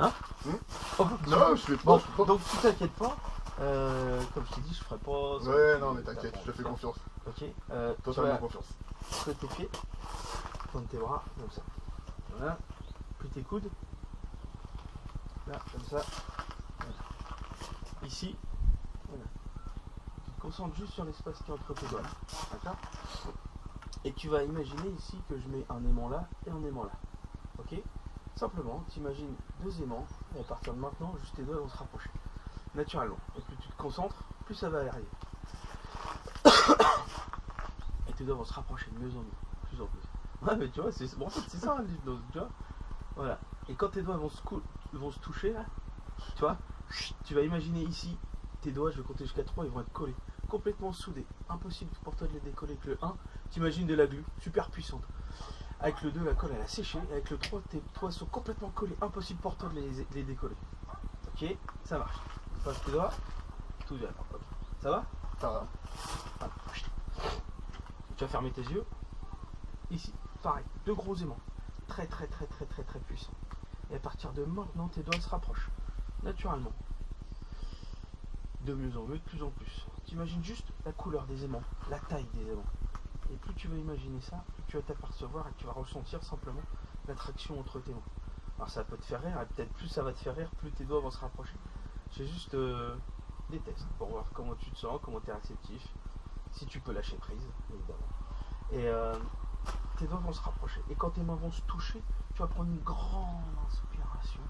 Hein Oh, non, je fais pas. bon, je fais pas. donc tu t'inquiètes pas. Comme je t'ai dit, je ferai pas. Ouais, non, mais t'inquiète, je te fais confiance. Ok. Totalement confiance. Plie tes pieds. Tourne tes bras, comme ça. Voilà. Plie tes coudes. Là, comme ça. Voilà. Ici. Voilà. Tu te concentres juste sur l'espace qui est entre tes doigts. D'accord? Et tu vas imaginer ici que je mets un aimant là et un aimant là. Ok? Simplement, tu imagines deux aimants et à partir de maintenant, juste tes doigts vont se rapprocher. Naturellement. Et plus tu te concentres, plus ça va arriver. Et tes doigts vont se rapprocher de mieux en mieux, plus en plus. Ouais, mais tu vois, bon, en fait, c'est ça l'hypnose, tu vois. Voilà. Et quand tes doigts vont se toucher là, tu vois, tu vas imaginer ici, tes doigts, je vais compter jusqu'à 3, ils vont être collés, complètement soudés. Impossible pour toi de les décoller avec le 1. T'imagines de la glu, super puissante. Avec le 2, la colle elle a séché. Et avec le 3, tes doigts sont complètement collés. Impossible pour toi de les décoller. Ok, ça marche. Passe tes doigts, tout vient. Okay. Ça va? Ça va. Voilà. Tu vas fermer tes yeux. Ici, pareil, deux gros aimants. Très puissants. Et à partir de maintenant, tes doigts se rapprochent. Naturellement. De mieux en mieux, de plus en plus. Tu imagines juste la couleur des aimants, la taille des aimants. Et plus tu vas imaginer ça, plus tu vas t'apercevoir et tu vas ressentir simplement l'attraction entre tes mains. Alors ça peut te faire rire, et peut-être plus ça va te faire rire, plus tes doigts vont se rapprocher. C'est juste des tests pour voir comment tu te sens, comment tu es réceptif, si tu peux lâcher prise, évidemment. Et tes doigts vont se rapprocher. Et quand tes mains vont se toucher, tu vas prendre une grande inspiration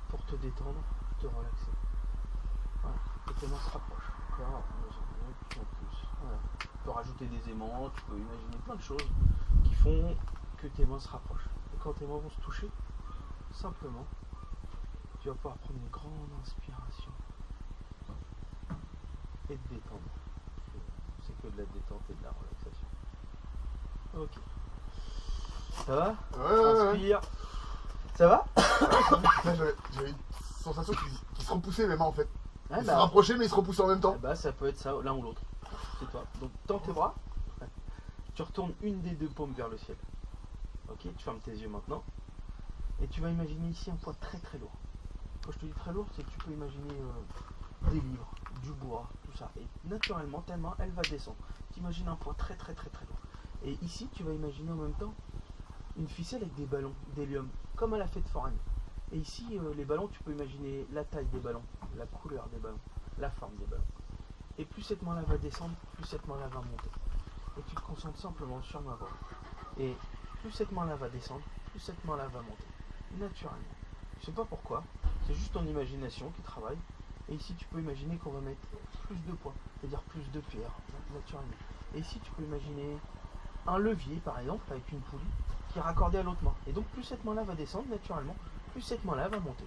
pour te détendre, te relaxer. Voilà. Et tes mains se rapprochent. Encore, plus en plus. Voilà. Tu peux rajouter des aimants, tu peux imaginer plein de choses qui font que tes mains se rapprochent. Et quand tes mains vont se toucher, simplement, tu vas pouvoir prendre une grande inspiration et te détendre. C'est que de la détente et de la relaxation. Ok. Ça va? Ouais. Inspire. Ça va? J'avais une sensation qui se repoussait mes mains en fait. Ouais, Ils se rapprochaient mais ils se repoussaient en même temps. Bah ça peut être ça, l'un ou l'autre. C'est toi. Donc tends tes bras. Tu retournes une des deux paumes vers le ciel. Ok, tu fermes tes yeux maintenant. Et tu vas imaginer ici un poids très lourd. Quand je te dis très lourd, c'est que tu peux imaginer des livres, du bois, tout ça. Et naturellement, ta main, elle va descendre. Tu imagines un poids très lourd. Et ici, tu vas imaginer en même temps une ficelle avec des ballons d'hélium, comme à la fête foraine. Et ici, les ballons, tu peux imaginer la taille des ballons, la couleur des ballons, la forme des ballons. Et plus cette main-là va descendre, plus cette main-là va monter. Et tu te concentres simplement sur ma voix. Et plus cette main-là va descendre, plus cette main-là va monter. Naturellement. Je sais pas pourquoi, c'est juste ton imagination qui travaille. Et ici, tu peux imaginer qu'on va mettre plus de poids, c'est-à-dire plus de pierres, naturellement. Et ici, tu peux imaginer un levier, par exemple, avec une poulie qui est raccordée à l'autre main. Et donc, plus cette main-là va descendre, naturellement, plus cette main-là va monter.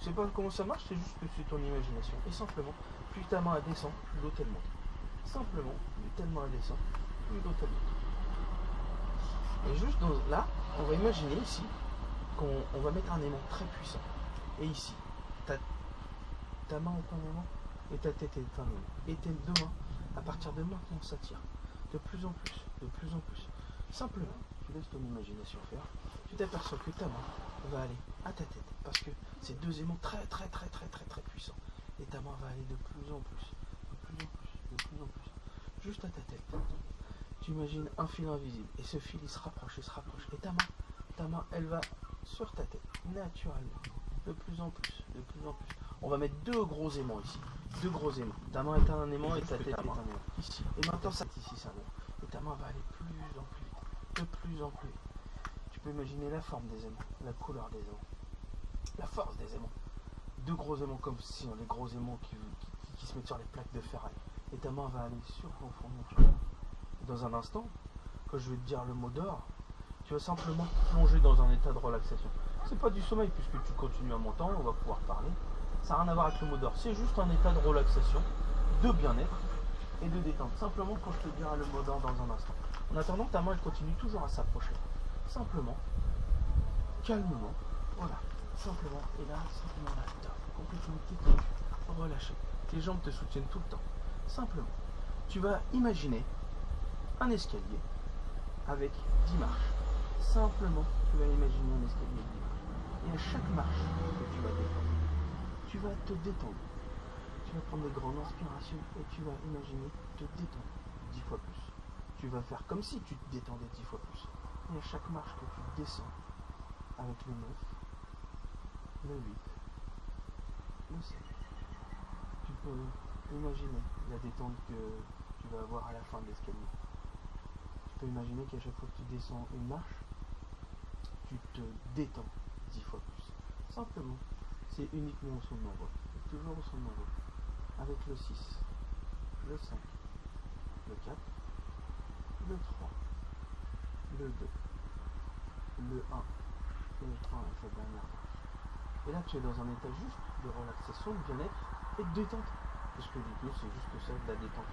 Je sais pas comment ça marche, c'est juste que c'est ton imagination. Et simplement, plus ta main descend, plus l'autre elle monte. Simplement, plus ta main descend, plus l'autre elle monte. Et juste là, on va imaginer ici qu'on va mettre un aimant très puissant. Et ici, ta main est un aimant et ta tête est un aimant. Et tes deux mains, à partir de maintenant, s'attirent. De plus en plus, de plus en plus. Simplement, tu laisses ton imagination faire. Tu t'aperçois que ta main va aller à ta tête. Parce que c'est deux aimants très puissants. Et ta main va aller de plus en plus. De plus en plus, de plus en plus. Juste à ta tête. Tu imagines un fil invisible. Et ce fil, il se rapproche, il se rapproche. Et ta main, elle va sur ta tête, naturellement. De plus en plus, de plus en plus. On va mettre deux gros aimants ici. Deux gros aimants. Ta main est un aimant et ta tête est un aimant. Ici. Et maintenant, ça ici, c'est un aimant. Et ta main va aller plus en plus vite. De plus en plus vite. Tu peux imaginer la forme des aimants, la couleur des aimants, la force des aimants. Deux gros aimants comme si on les gros aimants qui se mettent sur les plaques de ferraille. Et ta main va aller sur ton fond naturel. Dans un instant, quand je vais te dire le mot d'or, tu vas simplement plonger dans un état de relaxation. C'est pas du sommeil puisque tu continues à m'entendre, on va pouvoir parler. Ça n'a rien à voir avec le mot d'or. C'est juste un état de relaxation, de bien-être et de détente. Simplement quand je te dirai le mot d'or dans un instant. En attendant, ta main elle continue toujours à s'approcher. Simplement, calmement, voilà. Simplement, et là, simplement là, complètement détendu, relâché. Tes jambes te soutiennent tout le temps. Simplement, tu vas imaginer un escalier avec 10 marches. Simplement, tu vas imaginer un escalier avec 10 marches. Et à chaque marche que tu vas détendre, tu vas te détendre. Tu vas prendre de grandes inspirations et tu vas imaginer te détendre 10 fois plus. Tu vas faire comme si tu te détendais 10 fois plus. Et à chaque marche que tu descends, avec le 9, le 8, le 7, tu peux imaginer la détente que tu vas avoir à la fin de l'escalier. Tu peux imaginer qu'à chaque fois que tu descends une marche, tu te détends 10 fois plus. Simplement, c'est uniquement au son de l'envol. Toujours au son de l'envol. Avec le 6, le 5, le 4, le 3, le 2, le 1, et le 3 avec la dernière marche. Et là, tu es dans un état juste de relaxation, de bien-être et de détente. Parce que l'hypnose, c'est juste ça, de la détente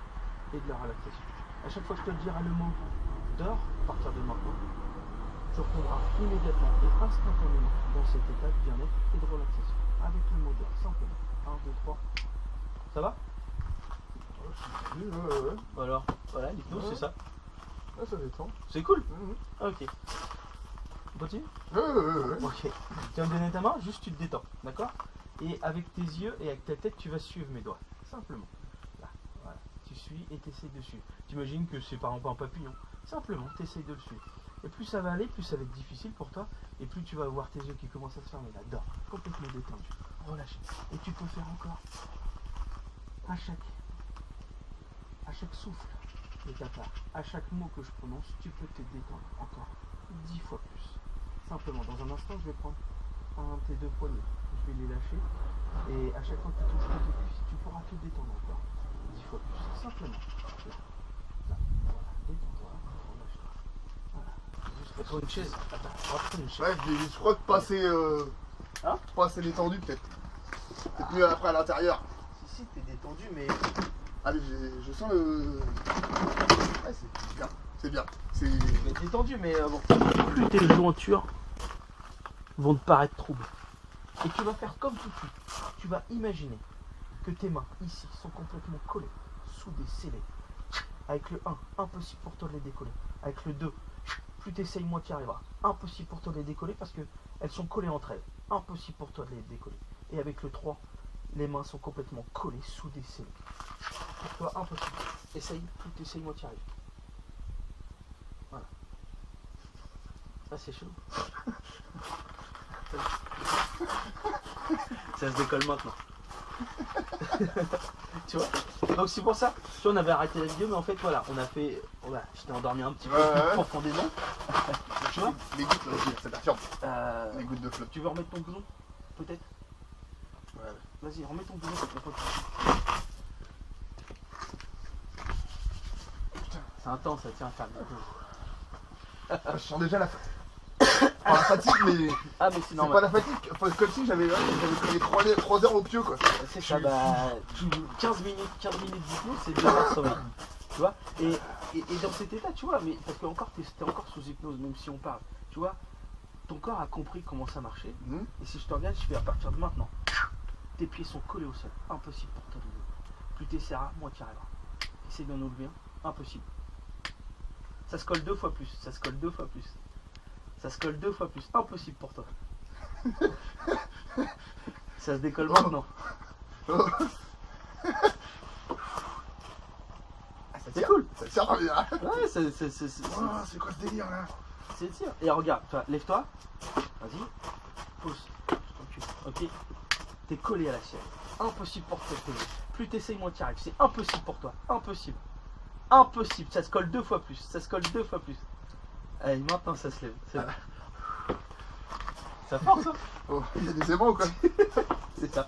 et de la relaxation. À chaque fois que je te dirai le mot dors, à partir de maintenant, tu retomberas immédiatement et instantanément dans cet état de bien-être et de relaxation. Avec le mot dors, simplement. 1, 2, 3. Ça va? Ouais. Alors, voilà, l'hypnose, Ouais. c'est ça. Ouais, ça détend. C'est cool. Mhm. Ok. On continue? Ouais. Ok. Tu vas me donner ta main, juste tu te détends, d'accord? Et avec tes yeux et avec ta tête, tu vas suivre mes doigts. Simplement. Là, voilà. Tu suis et tu essaies de suivre. Tu imagines que c'est par exemple un papillon. Simplement, tu essaies de le suivre. Et plus ça va aller, plus ça va être difficile pour toi. Et plus tu vas avoir tes yeux qui commencent à se fermer. Là, dors. Complètement détendu. Relâché. Et tu peux faire encore. À chaque souffle de ta part, à chaque mot que je prononce, tu peux te détendre encore 10 fois plus. Simplement, dans un instant, je vais prendre un de tes deux poignets, je vais les lâcher, et à chaque fois que tu touches tes cuisses, tu pourras te détendre encore 10 fois plus. Simplement. Là, voilà, détends-toi, relâche-toi. Voilà. Juste prends une chaise. Attends, on va prendre une chaise. Ouais, je crois que passer détendu peut-être. Peut-être mieux après à l'intérieur. Si, t'es détendu, mais Allez, je sens le. Ouais, c'est bien. C'est bien. C'est. t'es détendu, mais bon. Plus tes jointures vont te paraître troubles. Et tu vas faire comme tout de suite. Tu vas imaginer que tes mains ici sont complètement collées, soudées, scellées. Avec le 1, impossible pour toi de les décoller. Avec le 2, plus tu essayes, moins tu y arriveras. Impossible pour toi de les décoller parce qu'elles sont collées entre elles. Impossible pour toi de les décoller. Et avec le 3, les mains sont complètement collées, soudées, scellées. Pour toi, impossible. Essaye, plus tu essayes, moins tu y arrives. Voilà. Ça, c'est chaud. Ça se décolle maintenant. Tu vois? Donc c'est pour ça. Tu vois, on avait arrêté la vidéo, mais en fait voilà, on a fait. Voilà, je t'ai endormi un petit peu plus profondément. Tu vois? Les gouttes, là, ça perturbe. Euh, Les gouttes de flotte. Tu veux remettre ton blouson? Peut-être? Ouais. Vas-y, remets ton blouson. C'est intense, ça tient à faire. Je sens déjà la fatigue, mais. Ah, mais c'est C'est normal. pas la fatigue. Enfin, comme si j'avais collé 3 heures au pieu, quoi. C'est ça, bah, 15 minutes d'hypnose, c'est déjà un sommeil. Tu vois, et dans cet état, tu vois, mais parce que encore t'es encore sous hypnose, même si on parle, tu vois, ton corps a compris comment ça marchait. Et si je te regarde, je fais à partir de maintenant, tes pieds sont collés au sol, impossible pour toi de lever. Plus tu essaieras, moins tu y arriveras. Essaye d'en lever un, impossible. Ça se colle 2 fois plus, ça se colle 2 fois plus. Ça se colle 2 fois plus, impossible pour toi. Ça se décolle maintenant. Oh. C'est tire. cool. Ça tire pas bien. Ouais, C'est quoi ce délire là? c'est tir. Et regarde, lève-toi. Vas-y. Pousse. Ok. T'es collé à la chaise. Impossible pour toi de te lever. Plus t'essayes, moins tu y arrives. C'est impossible pour toi. Impossible. Impossible. Ça se colle 2 fois plus. Ça se colle 2 fois plus. Allez, maintenant ça se lève. C'est bon. Ça force, hein? Oh, il y a des aimants ou quoi? C'est ça.